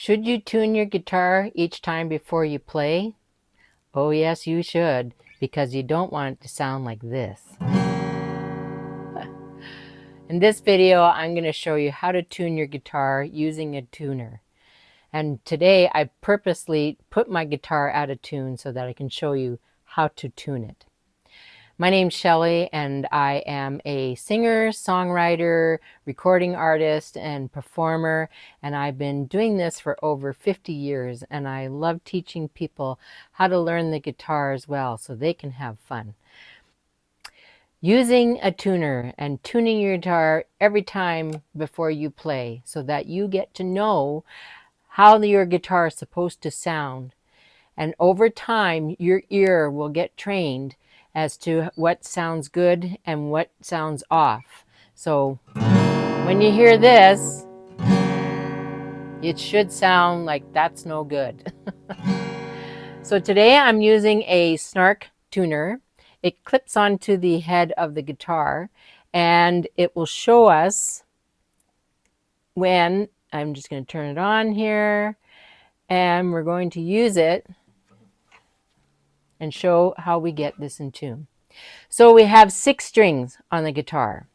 Should you tune your guitar each time before you play? Oh yes, you should, because you don't want it to sound like this. In this video, I'm going to show you how to tune your guitar using a tuner. And today I purposely put my guitar out of tune so that I can show you how to tune it. My name's Shelley, and I am a singer, songwriter, recording artist, and performer, and I've been doing this for over 50 years, and I love teaching people how to learn the guitar as well so they can have fun. Using a tuner and tuning your guitar every time before you play so that you get to know how your guitar is supposed to sound. And over time, your ear will get trained as to what sounds good and what sounds off. So when you hear this, it should sound like that's no good. So today I'm using a Snark tuner. It clips onto the head of the guitar and it will show us when, I'm just going to turn it on here, and we're going to use it and show how we get this in tune. So we have 6 strings on the guitar.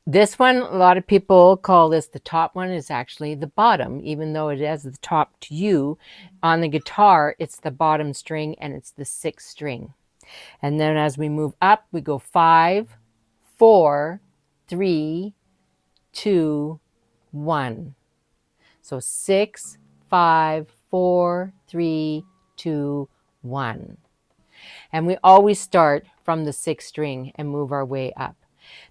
This one, a lot of people call this the top one. Is actually the bottom, even though it has the top to you. On the guitar, it's the bottom string and it's the 6th string. And then as we move up, we go 5, 4, 3, 2, 1. So 6, 5, 4, 3, 2, 1. And we always start from the 6th string and move our way up.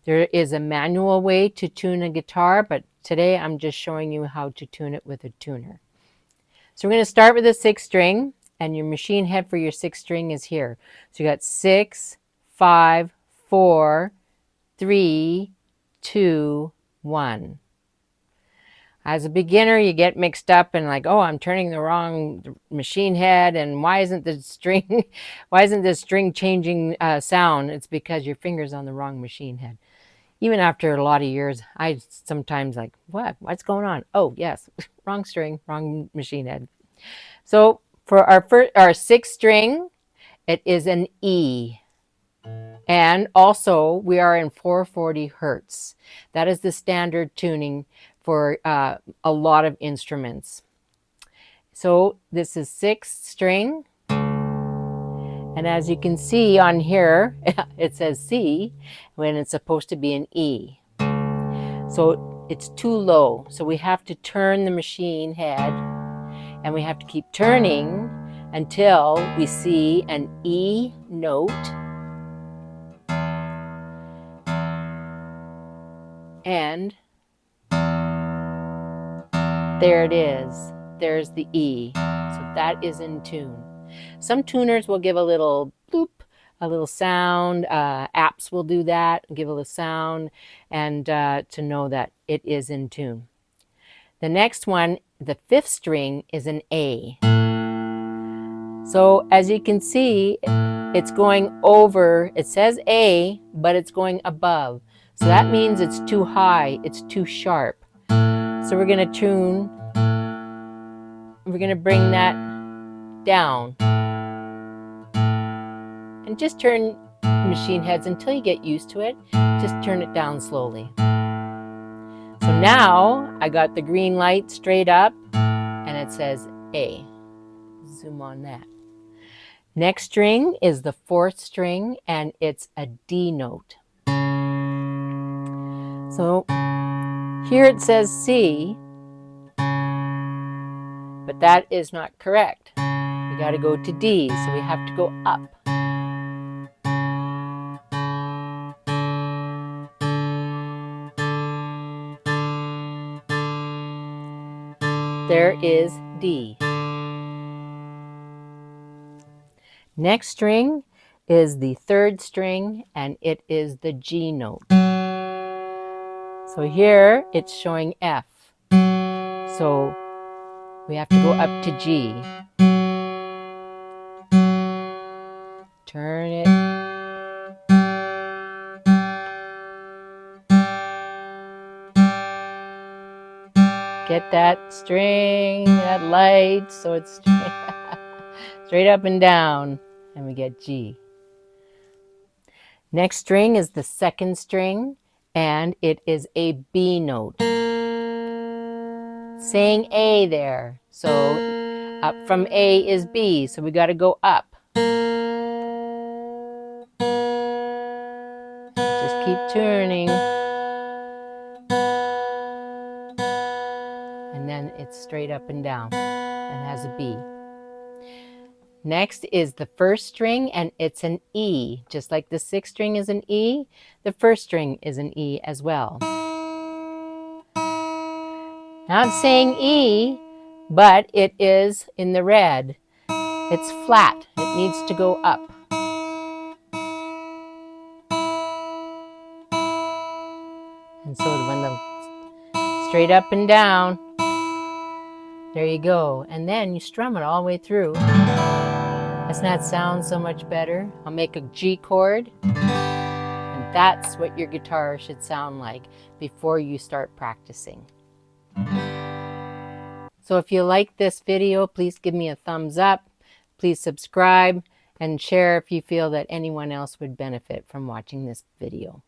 There is a manual way to tune a guitar, but today I'm just showing you how to tune it with a tuner. So we're going to start with the 6th string, and your machine head for your 6th string is here. So you got 6, 5, 4, 3, 2, 1. As a beginner, you get mixed up and like, oh, I'm turning the wrong machine head, and why isn't the string changing sound? It's because your finger's on the wrong machine head. Even after a lot of years, I sometimes like, what's going on? Oh, yes, wrong string, wrong machine head. So for our 6th string, it is an E. And also, we are in 440 hertz. That is the standard tuning for a lot of instruments. So this is 6th string. And as you can see on here, it says C when it's supposed to be an E. So it's too low. So we have to turn the machine head, and we have to keep turning until we see an E note. And there it is. There's the E. So that is in tune. Some tuners will give a little bloop, a little sound. Apps will do that, give a little sound, and to know that it is in tune. The next one, the 5th string, is an A. So as you can see, it's going over. It says A, but it's going above. So that means it's too high, it's too sharp. So we're going to tune, we're going to bring that down. And just turn machine heads until you get used to it. Just turn it down slowly. So now I got the green light straight up and it says A. Zoom on that. Next string is the 4th string and it's a D note. So here it says C, but that is not correct. We got to go to D, so we have to go up. There is D. Next string is the 3rd string, and it is the G note. So here it's showing F. So we have to go up to G. Turn it. Get that string, that light, so it's straight up and down, and we get G. Next string is the second string, and it is a B note. Saying A there, so up from A is B, so we got to go up. Just keep turning. And then it's straight up and down and has a B. Next is the first string, and it's an E. Just like the sixth string is an E, the first string is an E as well. Now it's saying E, but it is in the red. It's flat. It needs to go up. And so when the straight up and down, there you go. And then you strum it all the way through. Doesn't that sound so much better? I'll make a G chord. And that's what your guitar should sound like before you start practicing. So if you like this video, please give me a thumbs up. Please subscribe and share if you feel that anyone else would benefit from watching this video.